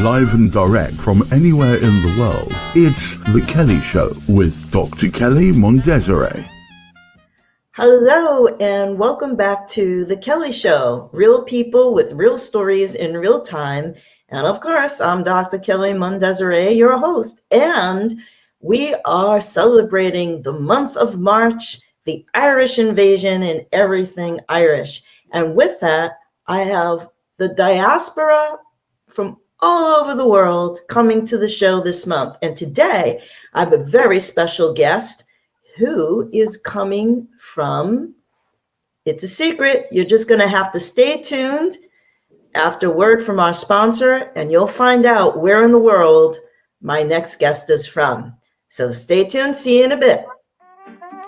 Live and direct from anywhere in the world, it's The Kelley Show with Dr. Kelley Mondesire. Hello and welcome back to The Kelley Show, real people with real stories in real time. And of course, I'm Dr. Kelley Mondesire, your host, and we are celebrating the month of March, the Irish invasion and everything Irish. And with that, I have the diaspora from all over the world coming to the show this month. And today, I have a very special guest who is coming from, it's a secret, you're just going to have to stay tuned after word from our sponsor, and you'll find out where in the world my next guest is from. So stay tuned, see you in a bit.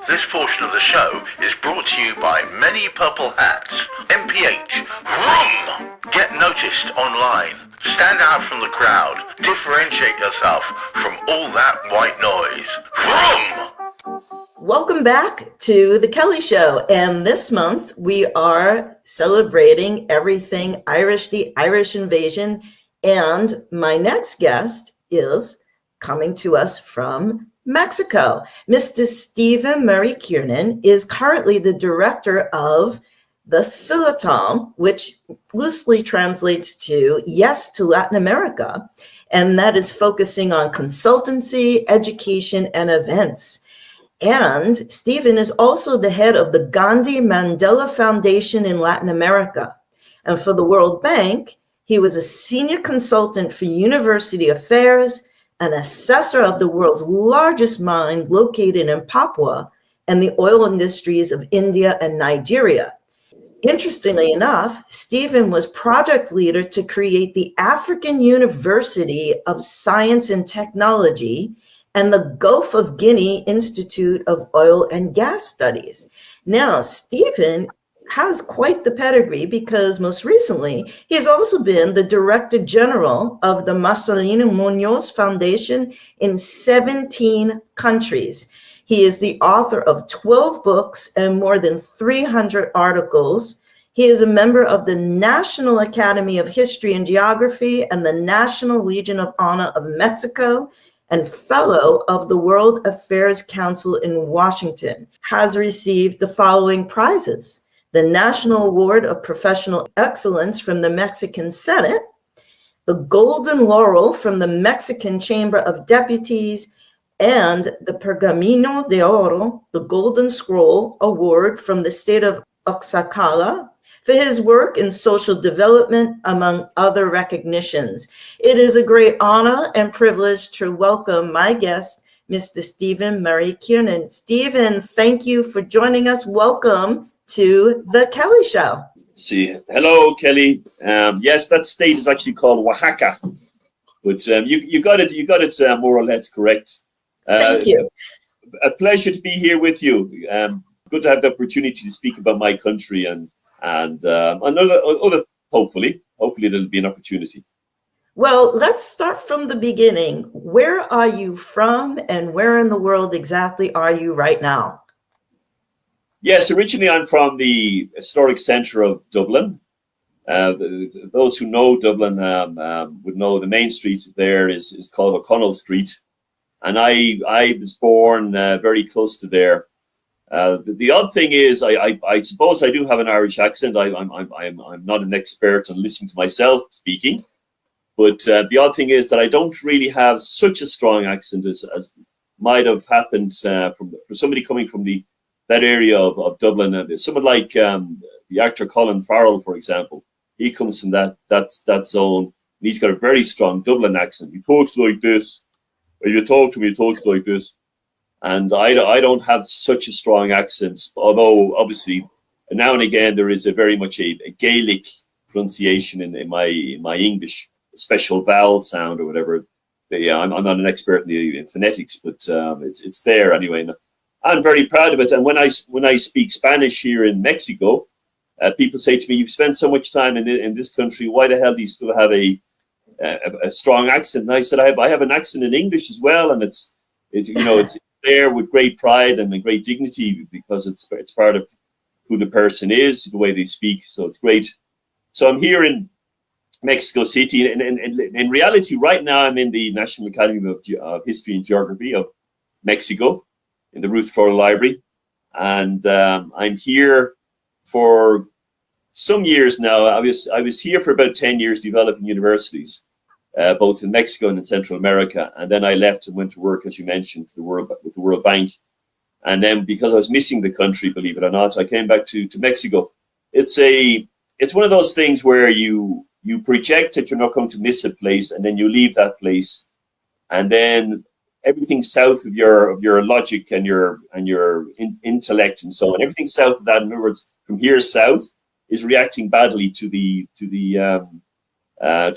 This portion of the show is brought to you by Many Purple Hats, MPH, Vroom! Get noticed online, stand out from the crowd, differentiate yourself from all that white noise. Vroom! Welcome back to The Kelley Show, and this month we are celebrating everything Irish, the Irish invasion, and my next guest is coming to us from Mexico. Mr. Stephen Murray Kiernan is currently the director of the SILATAM, which loosely translates to Yes to Latin America, and that is focusing on consultancy, education, and events. And Stephen is also the head of the Gandhi Mandela Foundation in Latin America. And for the World Bank, he was a senior consultant for university affairs, an assessor of the world's largest mine located in Papua, and the oil industries of India and Nigeria. Interestingly enough, Stephen was project leader to create the African University of Science and Technology and the Gulf of Guinea Institute of Oil and Gas Studies. Now, Stephen has quite the pedigree because most recently, he has also been the Director General of the Marcelino Munoz Foundation in 17 countries. He is the author of 12 books and more than 300 articles. He is a member of the National Academy of History and Geography and the National Legion of Honor of Mexico, and fellow of the World Affairs Council in Washington, has received the following prizes: the National Award of Professional Excellence from the Mexican Senate, the Golden Laurel from the Mexican Chamber of Deputies, and the Pergamino de Oro, the Golden Scroll Award from the state of Oaxaca, for his work in social development, among other recognitions. It is a great honor and privilege to welcome my guest, Mr. Stephen Murray Kiernan. Stephen, thank you for joining us. Welcome to The Kelley Show. See, hello, Kelly. Yes, that state is actually called Oaxaca, but you got it more or less correct. Thank you. A pleasure to be here with you. Good to have the opportunity to speak about my country and another hopefully there'll be an opportunity. Well, let's start from the beginning. Where are you from and where in the world exactly are you right now? Yes, originally I'm from the historic centre of Dublin. Those who know Dublin would know the main street there is called O'Connell Street. And I was born very close to there. The odd thing is, I suppose I do have an Irish accent. I'm not an expert on listening to myself speaking, but the odd thing is that I don't really have such a strong accent as might have happened for somebody coming from that area of Dublin. Someone like the actor Colin Farrell, for example, he comes from that zone. And he's got a very strong Dublin accent. He talks like this. When you talk to me, he talks like this. And I don't have such a strong accent, although obviously now and again there is a very much a Gaelic pronunciation in my English, a special vowel sound or whatever. Yeah, I'm not an expert in phonetics, but it's there anyway. And I'm very proud of it. And when I speak Spanish here in Mexico, people say to me, "You've spent so much time in this country. Why the hell do you still have a strong accent?" And I said, I have an accent in English as well, and it's there with great pride and great dignity because it's part of who the person is, the way they speak. So it's great. So I'm here in Mexico City. And in reality, right now, I'm in the National Academy of History and Geography of Mexico in the Ruth Troll Library. And I'm here for some years now. I was here for about 10 years developing universities, both in Mexico and in Central America. And then I left and went to work, as you mentioned, with the World Bank. And then because I was missing the country, believe it or not, I came back to Mexico. It's one of those things where you project that you're not going to miss a place, and then you leave that place, and then everything south of your logic and your intellect and so on, everything south of that, in other words, from here south, is reacting badly to the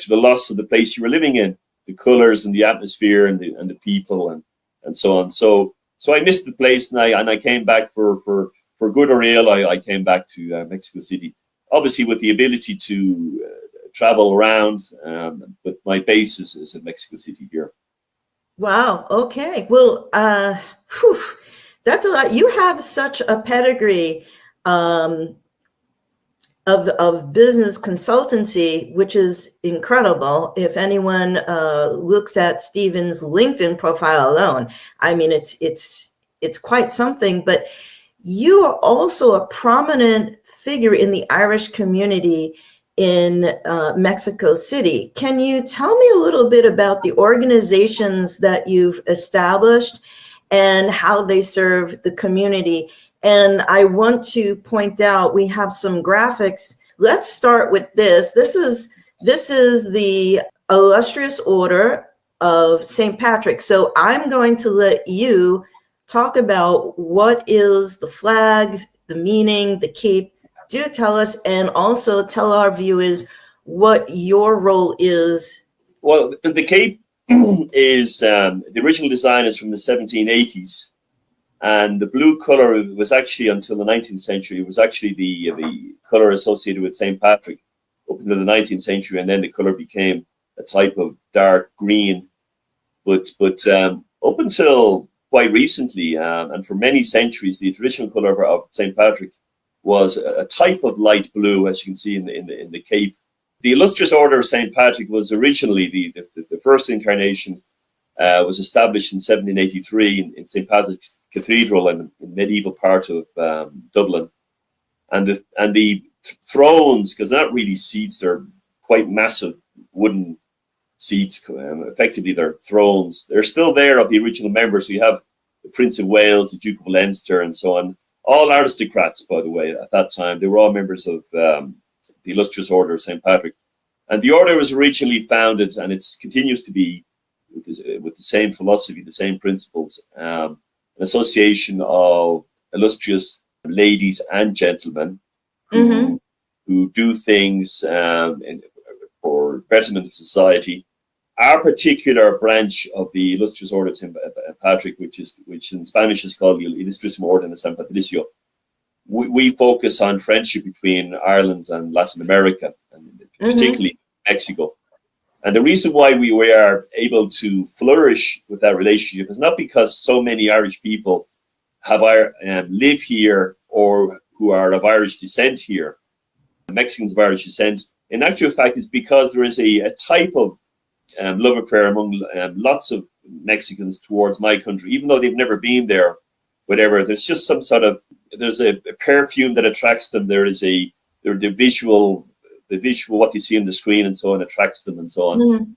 loss of the place you were living in, the colors and the atmosphere and the people and so on. So I missed the place, and I came back for good or ill. I came back to Mexico City, obviously with the ability to travel around, but my base is in Mexico City here. Wow. Okay. Well, that's a lot. You have such a pedigree of business consultancy, which is incredible. If anyone looks at Stephen's LinkedIn profile alone, I mean, it's quite something. But you are also a prominent figure in the Irish community in Mexico City. Can you tell me a little bit about the organizations that you've established and how they serve the community? And I want to point out, we have some graphics. Let's start with this. This is the Illustrious Order of St. Patrick. So I'm going to let you talk about what is the flag, the meaning, the cape. Do tell us, and also tell our viewers what your role is. Well, the cape is, the original design is from the 1780s. And the blue color was actually, until the 19th century, it was actually the color associated with St. Patrick up into the 19th century. And then the color became a type of dark green. But up until quite recently, and for many centuries, the traditional color of St. Patrick was a type of light blue, as you can see in the cape. The Illustrious Order of St. Patrick was originally the first incarnation, was established in 1783 in St. Patrick's Cathedral in the medieval part of Dublin. And the thrones, because they're not really seats, they're quite massive wooden seats, effectively they're thrones. They're still there of the original members. So you have the Prince of Wales, the Duke of Leinster, and so on. All aristocrats, by the way, at that time. They were all members of the Illustrious Order of St. Patrick. And the order was originally founded, and it continues to be, with the same philosophy, the same principles, an association of illustrious ladies and gentlemen who do things for betterment of society. Our particular branch of the Illustrious Order of St. Patrick, which in Spanish is called the Illustrious Order of San Patricio, we focus on friendship between Ireland and Latin America, and particularly Mexico. And the reason why we are able to flourish with that relationship is not because so many Irish people live here or who are of Irish descent here, Mexicans of Irish descent. In actual fact, it's because there is a type of love affair among lots of Mexicans towards my country, even though they've never been there. Whatever, there's just some sort of, there's a perfume that attracts them. There is the visual, what they see on the screen and so on attracts them and so on. And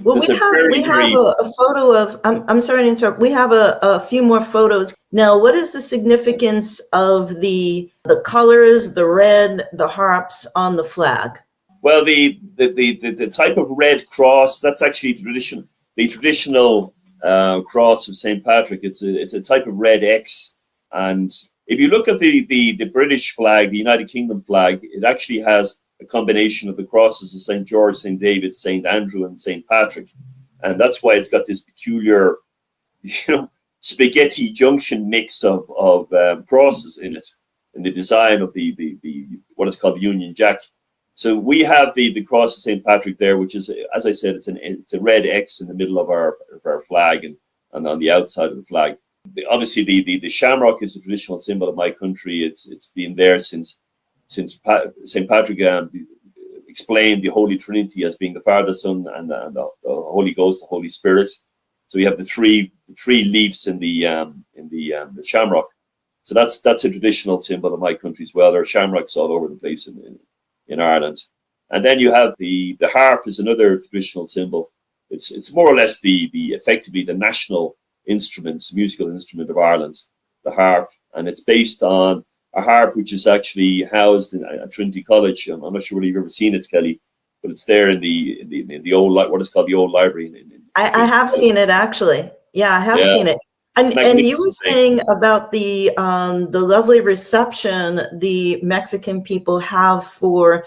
we have a photo of. I'm sorry to interrupt. We have a few more photos now. What is the significance of the colors, the red, the harps on the flag? Well, the type of red cross, that's actually the traditional cross of St. Patrick. It's a type of red X. And if you look at the British flag, the United Kingdom flag, it actually has a combination of the crosses of St. George, St. David, St. Andrew, and St. Patrick. And that's why it's got this peculiar, spaghetti junction mix of crosses in it, in the design of the what is called the Union Jack. So we have the cross of St. Patrick there, which is, as I said, it's a red X in the middle of our flag and on the outside of the flag. Obviously, the shamrock is a traditional symbol of my country. It's been there since St. Patrick explain the Holy Trinity as being the Father, Son, and the Holy Ghost, the Holy Spirit. So you have the three leaves in the shamrock. So that's a traditional symbol of my country as well. There are shamrocks all over the place in Ireland. And then you have the harp is another traditional symbol. It's more or less the effectively the national instrument, musical instrument of Ireland, the harp, and it's based on a harp which is actually housed at Trinity College. I'm not sure whether you've ever seen it, Kelly, but it's there in the old what is called the old library. I have seen it actually. Yeah, I have seen it. And you were saying about the lovely reception the Mexican people have for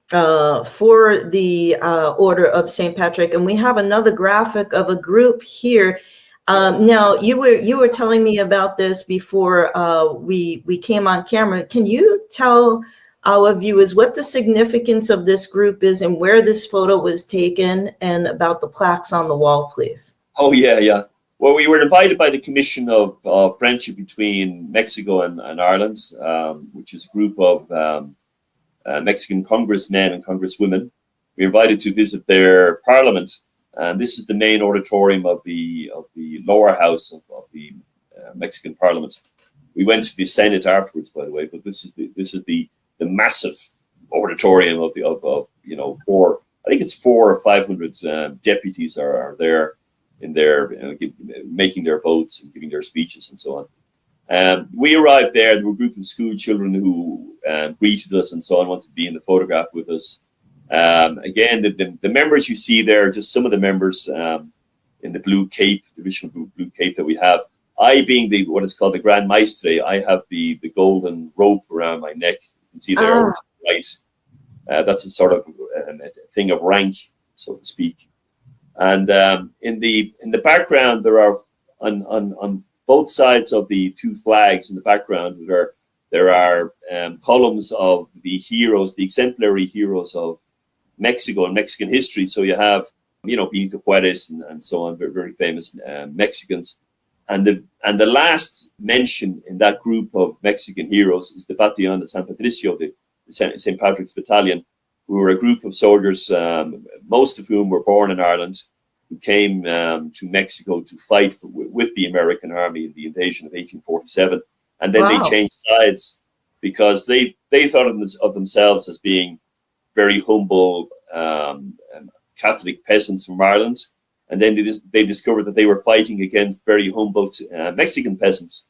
the Order of St. Patrick, and we have another graphic of a group here. Now you were telling me about this before we came on camera. Can you tell our viewers what the significance of this group is and where this photo was taken, and about the plaques on the wall, please? Oh yeah. Well, we were invited by the Commission of Friendship between Mexico and Ireland, which is a group of Mexican congressmen and congresswomen. We were invited to visit their parliament, and this is the main auditorium of the lower house of the Mexican parliament. We went to the Senate afterwards, by the way, but this is the massive auditorium of 400 or 500 deputies are there in there, making their votes and giving their speeches and so on. We arrived there were a group of school children who greeted us and so on, wanted to be in the photograph with us. Again, the members you see there are just some of the members in the blue cape, the original blue cape that we have. I, being what is called the Grand Maestre, I have the golden rope around my neck. You can see there, right? That's a sort of a thing of rank, so to speak. And in the background, there are on both sides of the two flags in the background, there are columns of the heroes, the exemplary heroes of Mexico and Mexican history. So you have, Benito Juarez and so on, very, very famous Mexicans. And the last mention in that group of Mexican heroes is the Batallón de San Patricio, the St. Patrick's Battalion, who were a group of soldiers, most of whom were born in Ireland, who came to Mexico to fight with the American army in the invasion of 1847. And then they changed sides because they thought of themselves as being very humble Catholic peasants from Ireland. And then they discovered that they were fighting against very humble Mexican peasants.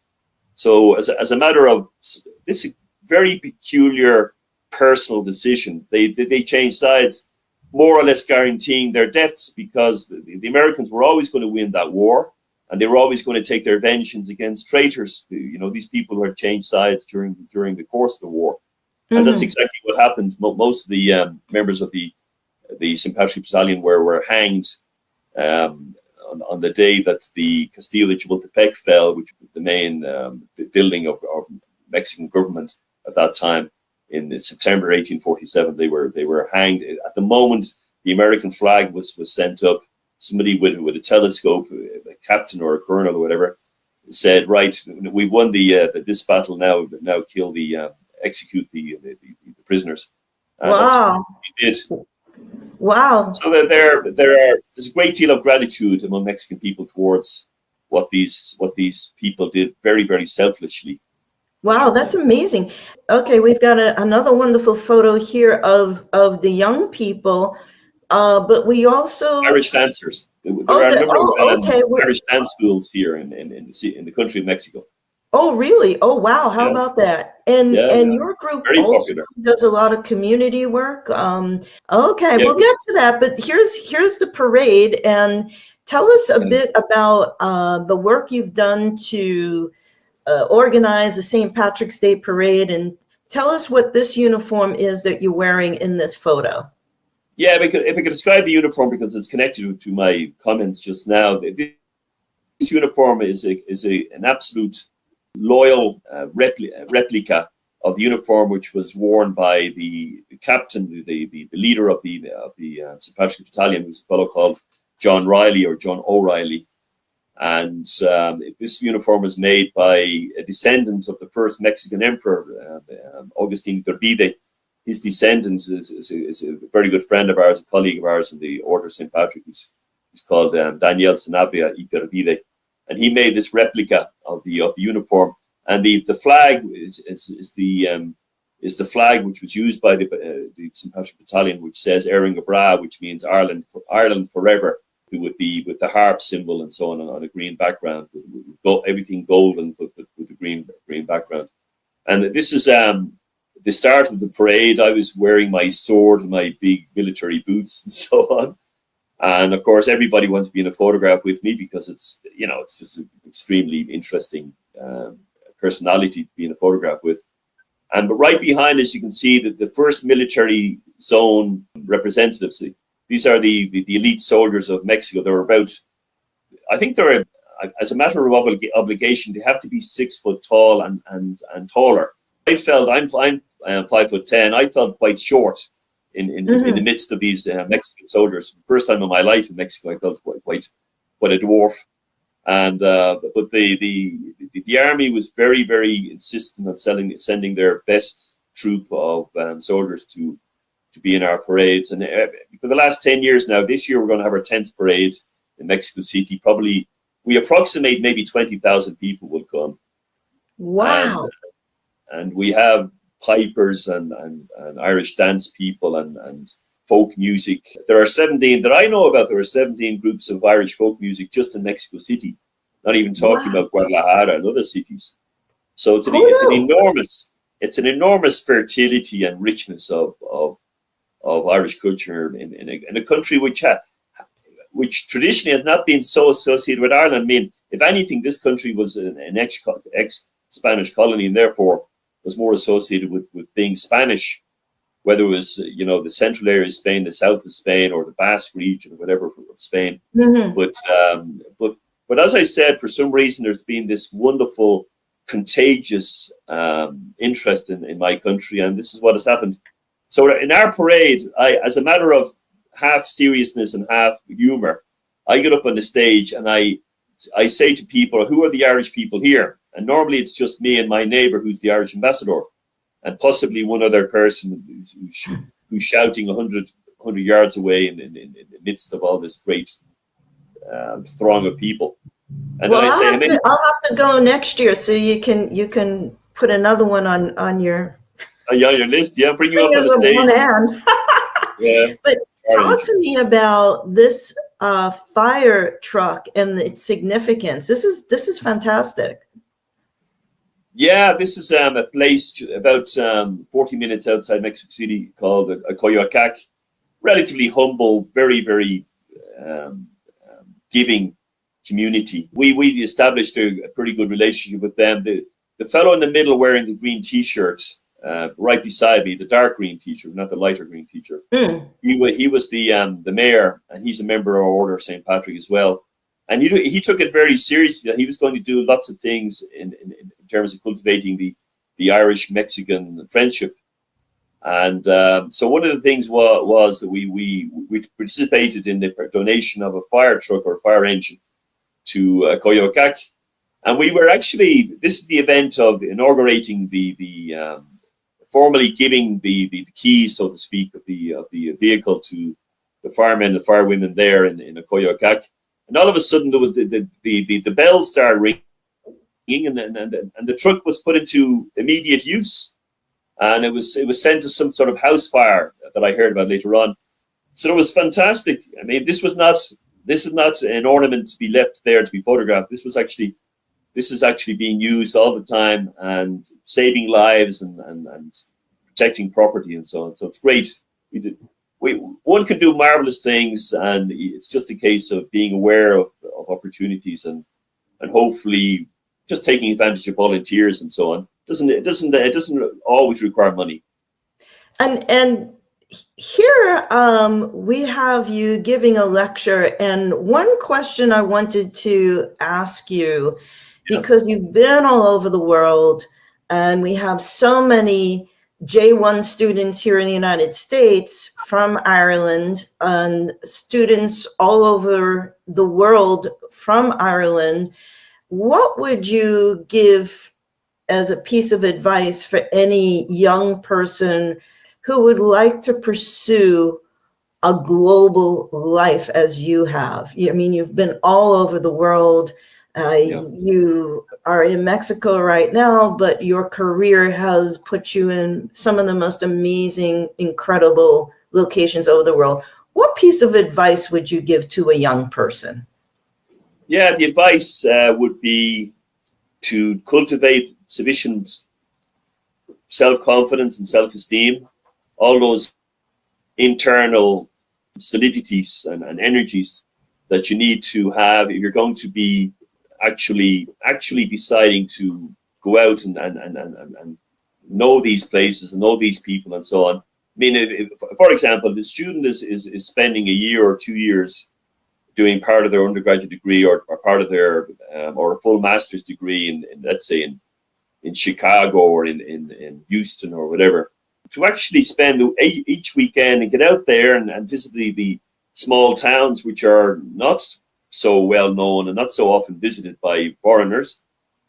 So as a matter of this very peculiar personal decision, they changed sides, more or less guaranteeing their deaths, because the Americans were always going to win that war, and they were always going to take their vengeance against traitors. These people who had changed sides during the course of the war. Mm-hmm. And that's exactly what happened. Most of the members of the St. Patrick's Battalion were hanged on the day that the Castillo de Chapultepec fell, which was the main building of Mexican government at that time. In September 1847, they were hanged. At the moment the American flag was sent up, somebody with a telescope, a captain or a colonel or whatever, said, "Right, we've won this battle now. Now execute the prisoners." And wow! That's what we did. Wow! So that there's a great deal of gratitude among Mexican people towards what these people did, very, very selfishly. Wow, that's amazing. Okay, we've got another wonderful photo here of the young people, but we also Irish dancers. There are a number of Irish dance schools here in the country of Mexico. Oh, really? Oh, wow. How about that? And your group very also popular. Does a lot of community work. Okay, we'll get to that. But here's the parade, and tell us a bit about the work you've done to organize the St. Patrick's Day Parade, and tell us what this uniform is that you're wearing in this photo. Yeah, if I could describe the uniform, because it's connected to my comments just now. This uniform is an absolute loyal replica of the uniform which was worn by the captain, the leader of the St. Patrick's Battalion, who's a fellow called John Riley or John O'Reilly. And this uniform was made by a descendant of the first Mexican emperor, Agustin Iturbide, his descendant is a very good friend of ours, a colleague of ours in the Order of St. Patrick. He's called Daniel Sanabria Iturbide, and he made this replica of the uniform. And the flag is the flag which was used by the St. Patrick Battalion, which says Erin Bra, which means Ireland forever, with the harp symbol and so on a green background, with everything golden but with the green background. And this is the start of the parade. I was wearing my sword and my big military boots and so on. And of course, everybody wanted to be in a photograph with me because it's just an extremely interesting personality to be in a photograph with. But right behind us, you can see that the first military zone representatives. These are the elite soldiers of Mexico. There are about, I think there are, as a matter of obligation, they have to be 6 foot tall and taller. I felt I'm 5'10". I felt quite short in the midst of these Mexican soldiers. First time in my life in Mexico, I felt quite a dwarf. And but the army was very, very insistent on sending their best troop of soldiers to be in our parades. And for the last 10 years now, this year we're going to have our 10th parade in Mexico City. Probably we approximate maybe 20,000 people will come. Wow! And we have pipers and Irish dance people and folk music. There are 17 that I know about. There are 17 groups of Irish folk music just in Mexico City, not even talking about Guadalajara and other cities. So it's an enormous fertility and richness of Irish culture in a country which traditionally has not been so associated with Ireland. I mean, if anything, this country was an ex-Spanish colony and therefore was more associated with being Spanish, whether it was, the central area of Spain, the south of Spain, or the Basque region, or whatever of Spain. Mm-hmm. But as I said, for some reason, there's been this wonderful, contagious interest in my country, and this is what has happened. So in our parade, as a matter of half seriousness and half humor, I get up on the stage and I say to people, who are the Irish people here? And normally it's just me and my neighbor, who's the Irish ambassador, and possibly one other person who's shouting 100 yards away in the midst of all this great throng of people. And well, then I say, I'll have to go next year, so you can put another one on your list. Yeah, bring you up on the stage. One hand. Yeah. But talk to me about this fire truck and its significance. This is fantastic. Yeah, this is a place about 40 minutes outside Mexico City called Coyoacac. Relatively humble, very, very giving community. We established a pretty good relationship with them. The fellow in the middle wearing the green T-shirt, right beside me, the dark green T-shirt, not the lighter green T-shirt. Mm. He was the mayor, and he's a member of our Order of St. Patrick as well. And he took it very seriously. He was going to do lots of things in terms of cultivating the Irish-Mexican friendship. And so one of the things was that we participated in the donation of a fire truck or a fire engine to Coyoacac. And we were actually, this is the event of inaugurating the formally giving the keys, so to speak, of the vehicle to the firemen and firewomen there in Coyoacac. And all of a sudden, the bells started ringing, and the truck was put into immediate use, and it was sent to some sort of house fire that I heard about later on. So it was fantastic. I mean, this is not an ornament to be left there to be photographed. This is actually being used all the time and saving lives and protecting property and so on. So it's great. One can do marvelous things, and it's just a case of being aware of opportunities and hopefully just taking advantage of volunteers and so on. It doesn't always require money. And here we have you giving a lecture, and one question I wanted to ask you, because you've been all over the world, and we have so many J1 students here in the United States from Ireland and students all over the world from Ireland. What would you give as a piece of advice for any young person who would like to pursue a global life as you have? I mean, you've been all over the world. You are in Mexico right now, but your career has put you in some of the most amazing, incredible locations over the world. What piece of advice would you give to a young person? Yeah, the advice would be to cultivate sufficient self-confidence and self-esteem, all those internal solidities and energies that you need to have if you're going to be actually deciding to go out and know these places and know these people and so on. I mean, for example, the student is spending a year or 2 years doing part of their undergraduate degree or part of their or a full master's degree in let's say in Chicago or in Houston or whatever, to actually spend each weekend and get out there and visit the small towns which are not so well known and not so often visited by foreigners,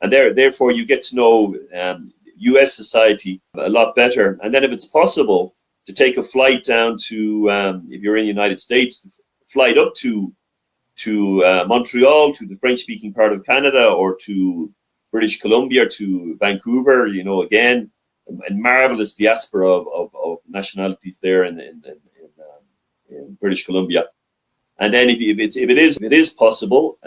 and therefore you get to know U.S. society a lot better. And then if it's possible to take a flight down to, if you're in the United States, flight up to Montreal, to the French-speaking part of Canada, or to British Columbia, to Vancouver, you know, again, a marvelous diaspora of nationalities there in British Columbia. And then if it is possible,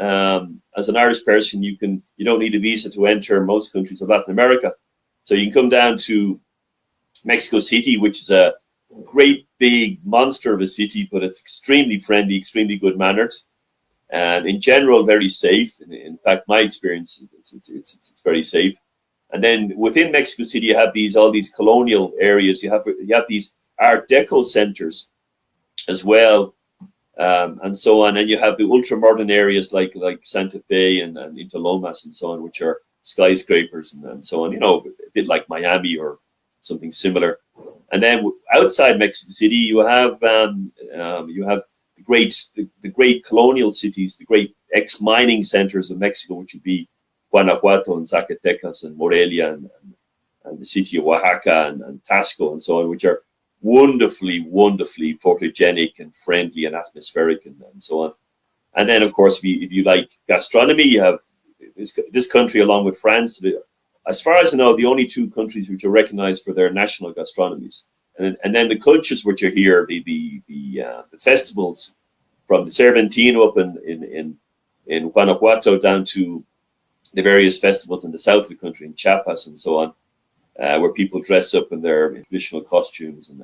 as an Irish person, you don't need a visa to enter most countries of Latin America. So you can come down to Mexico City, which is a great big monster of a city, but it's extremely friendly, extremely good mannered, and in general very safe. In fact, my experience, it's very safe. And then within Mexico City, you have all these colonial areas. You have these Art Deco centers as well. And so on, and you have the ultra-modern areas like Santa Fe and Interlomas and so on, which are skyscrapers and so on, you know, a bit like Miami or something similar. And then outside Mexico City, you have the great colonial cities, the great ex-mining centers of Mexico, which would be Guanajuato and Zacatecas and Morelia and the city of Oaxaca and Tasco and so on, which are wonderfully photogenic and friendly and atmospheric and so on. And then, of course, if you like gastronomy, you have this country along with France. As far as I know, the only two countries which are recognized for their national gastronomies. And then the cultures which are here, the festivals from the Cervantino up in Guanajuato down to the various festivals in the south of the country, in Chiapas and so on, where people dress up in their traditional costumes. And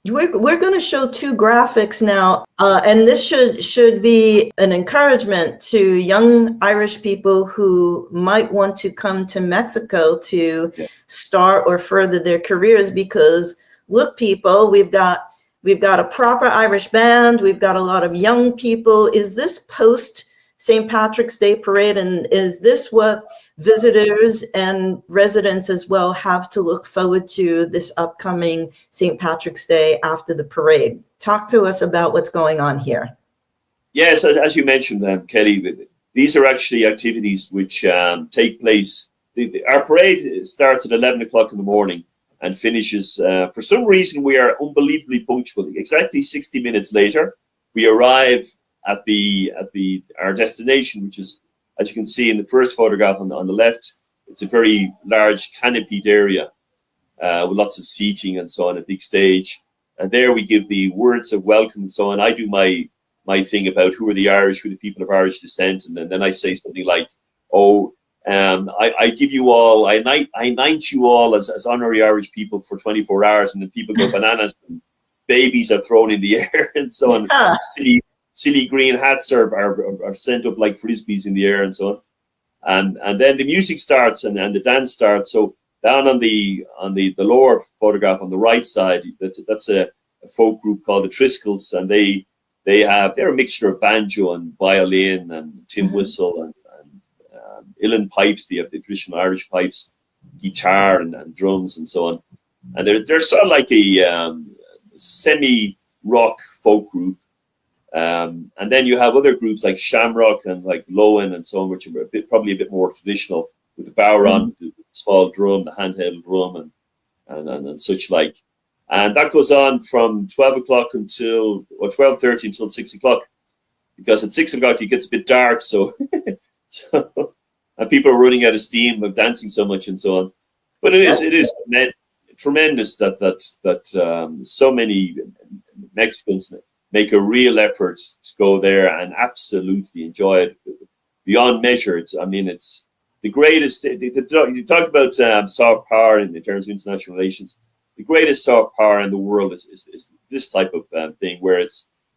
we're going to show two graphics now, and this should be an encouragement to young Irish people who might want to come to Mexico to start or further their careers. Because look, people, we've got a proper Irish band. We've got a lot of young people. Is this post St. Patrick's Day parade, and is this what visitors and residents as well have to look forward to this upcoming St. Patrick's Day after the parade? Talk to us about what's going on here. Yes, as you mentioned, Kelly, these are actually activities which take place. Our parade starts at 11 o'clock in the morning and finishes, for some reason, we are unbelievably punctual. Exactly 60 minutes later, we arrive at our destination, which is, as you can see in the first photograph on the left, it's a very large canopied area with lots of seating and so on, a big stage. And there we give the words of welcome and so on. I do my thing about who are the Irish, who are the people of Irish descent. And then I say something like, I give you all, I knight you all as honorary Irish people for 24 hours. And then people go bananas and babies are thrown in the air and so on. Yeah. Silly green hats are sent up like frisbees in the air and so on, and then the music starts and the dance starts. So down on the lower photograph on the right side, that's a folk group called the Triskells, and they're a mixture of banjo and violin and tin whistle and uilleann pipes. They have the traditional Irish pipes, guitar and drums and so on, and they're sort of like a semi-rock folk group. And then you have other groups like Shamrock and like Lowen and so on, which are probably a bit more traditional, with the bowron, the small drum, the handheld drum, and such like. And that goes on from 12 o'clock until, or 12:30 until 6 o'clock, because at 6 o'clock it gets a bit dark. So, and people are running out of steam of dancing so much and so on. But it is tremendous that so many Mexicans make a real effort to go there and absolutely enjoy it beyond measure. It's the greatest. You talk about soft power in terms of international relations. The greatest soft power in the world is this type of thing, where it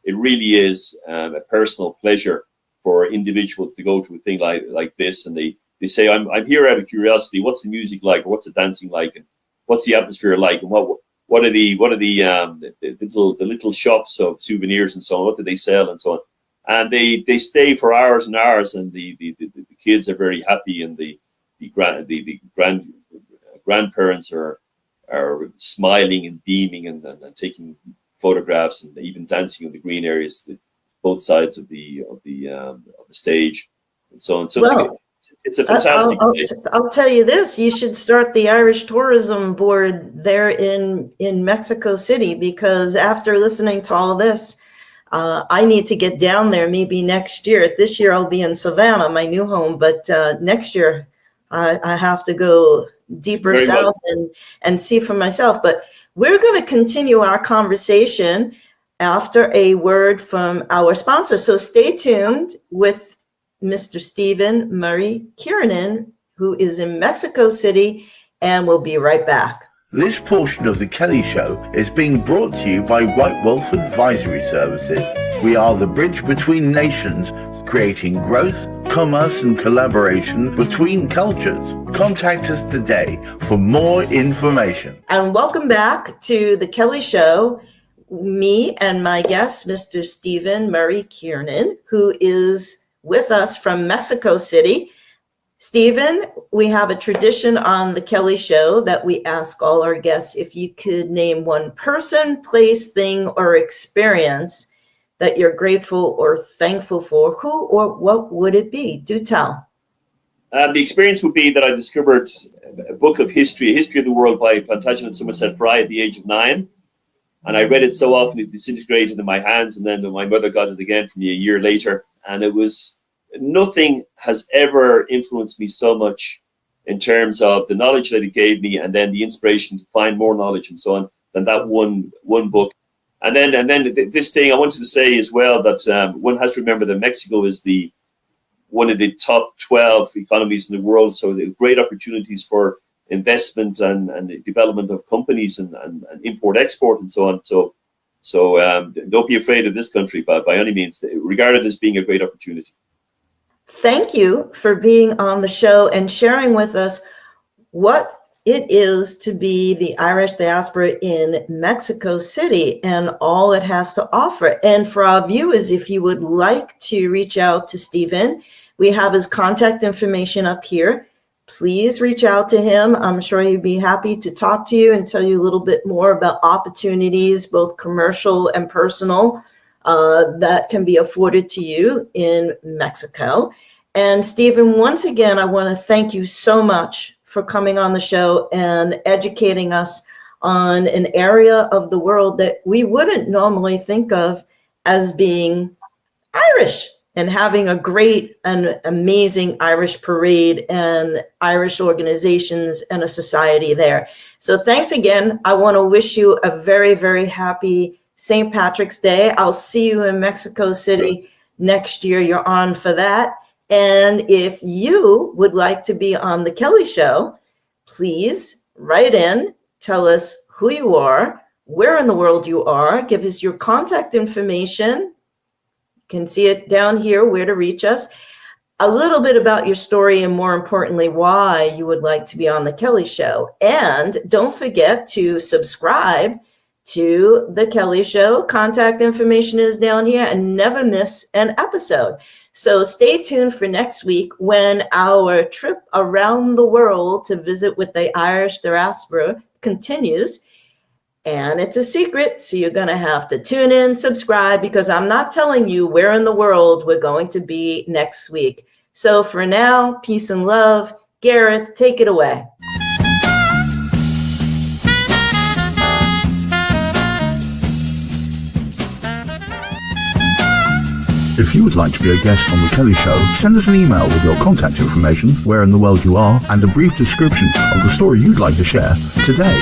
really is a personal pleasure for individuals to go to a thing like this, and they say, I'm here out of curiosity. What's the music like, or what's the dancing like, and what's the atmosphere like, and what are the little shops of souvenirs and so on? What do they sell and so on? And they stay for hours and hours, and the kids are very happy, and the grandparents are smiling and beaming and taking photographs and even dancing in the green areas, both sides of the stage and so on. So it's a fantastic place. I'll tell you this: you should start the Irish Tourism Board there in Mexico City, because after listening to all this, I need to get down there maybe next year. This year I'll be in Savannah, my new home, but next year I have to go deeper Very south and see for myself. But we're going to continue our conversation after a word from our sponsor. So stay tuned with Mr. Stephen Murray Kiernan, who is in Mexico City, and we'll be right back. This portion of The Kelley Show is being brought to you by White Wolf Advisory Services. We are the bridge between nations, creating growth, commerce and collaboration between cultures. Contact us today for more information. And welcome back to The Kelley Show. Me and my guest, Mr. Stephen Murray Kiernan, who is with us from Mexico City. Stephen, we have a tradition on The Kelley Show that we ask all our guests if you could name one person, place, thing, or experience that you're grateful or thankful for. Who or what would it be? Do tell. The experience would be that I discovered a book of history, A History of the World by Plantagenet Somerset Fry at the age of 9. And I read it so often it disintegrated in my hands. And then my mother got it again for me a year later. And nothing has ever influenced me so much in terms of the knowledge that it gave me, and then the inspiration to find more knowledge and so on, than that one book. And then this thing I wanted to say as well, that one has to remember that Mexico is one of the top 12 economies in the world. So there are great opportunities for investment and the development of companies and import export and so on. So don't be afraid of this country by any means, regard it as being a great opportunity. Thank you for being on the show and sharing with us what it is to be the Irish diaspora in Mexico City and all it has to offer. And for our viewers, if you would like to reach out to Stephen, we have his contact information up here. Please reach out to him. I'm sure he'd be happy to talk to you and tell you a little bit more about opportunities, both commercial and personal, that can be afforded to you in Mexico. And Stephen, once again, I want to thank you so much for coming on the show and educating us on an area of the world that we wouldn't normally think of as being Irish, and having a great and amazing Irish parade and Irish organizations and a society there. So thanks again. I want to wish you a very, very happy St. Patrick's Day. I'll see you in Mexico City next year. You're on for that. And if you would like to be on The Kelley Show, please write in, tell us who you are, where in the world you are, give us your contact information. You can see it down here, where to reach us, a little bit about your story, and more importantly, why you would like to be on The Kelley Show. And don't forget to subscribe to The Kelley Show. Contact information is down here, and never miss an episode. So stay tuned for next week when our trip around the world to visit with the Irish diaspora continues. And it's a secret, so you're going to have to tune in, subscribe, because I'm not telling you where in the world we're going to be next week. So for now, peace and love. Gareth, take it away. If you would like to be a guest on The Kelley Show, send us an email with your contact information, where in the world you are, and a brief description of the story you'd like to share today.